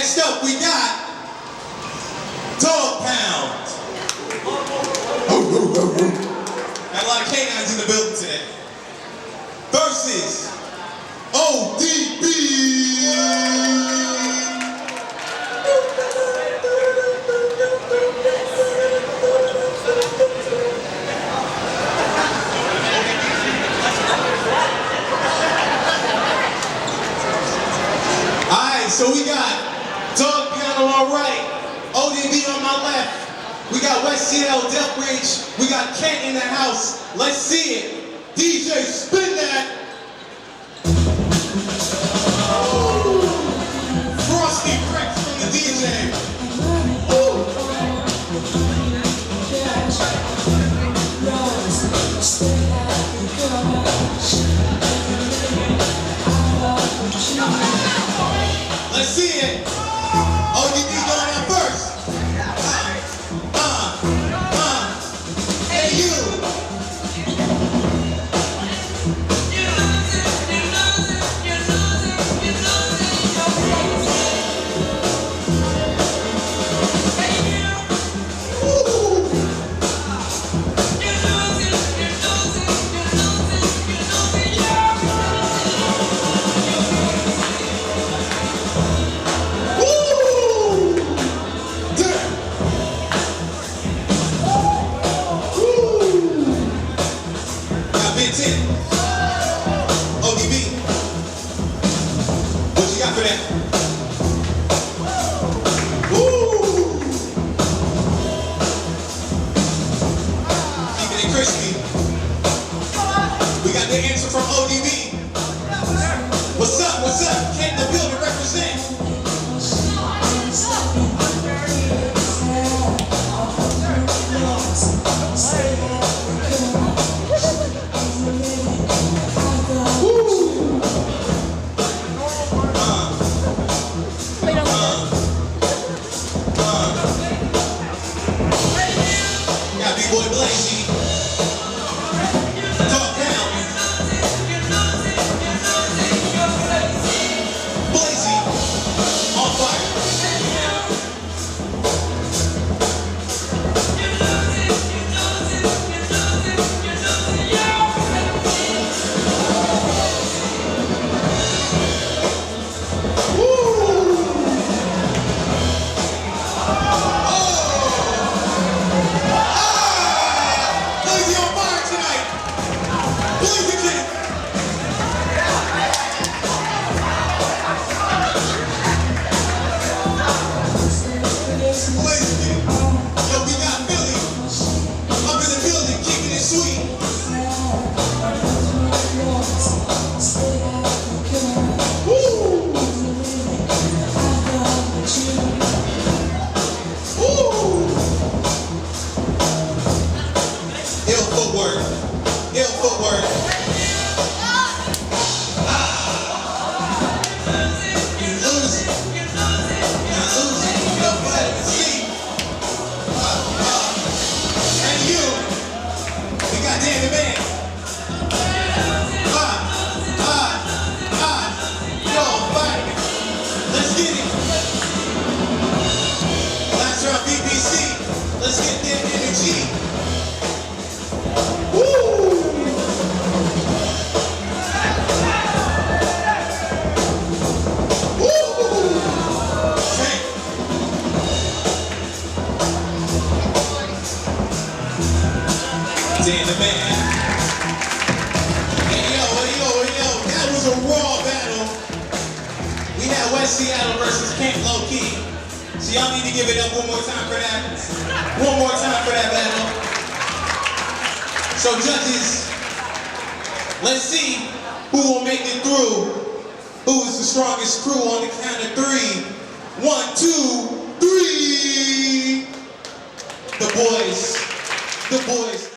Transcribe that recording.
Next up, we got Pound. Got a lot of canines in the building today. Versus ODB. Alright, so we got Dog Pound on our right, ODB on my left. We got West Seattle, Delbridge. We got Kent in the house. Let's see it. DJ, spin that. Ooh. Frosty Rex from the DJ. Ooh. Let's see it. ODB going out first. Hey you. ODB, what you got for that? Woo! Keeping it crispy. We got the answer from ODB. What's up? What's up? Can't the building represent? Bboy Blazy, Talk Down, Blazy, on fire. Ill footwork. You lose it. Nobody can see. And you, we got Dan the Man. Yo, fight. Let's get it. Last round BBC. Let's get that energy. Dan the Man. Hey yo, that was a raw battle. We had West Seattle versus Kent Low Key. So y'all need to give it up one more time for that. One more time for that battle. So judges, let's see who will make it through. Who is the strongest crew on the count of 3? 1, 2, 3. The boys.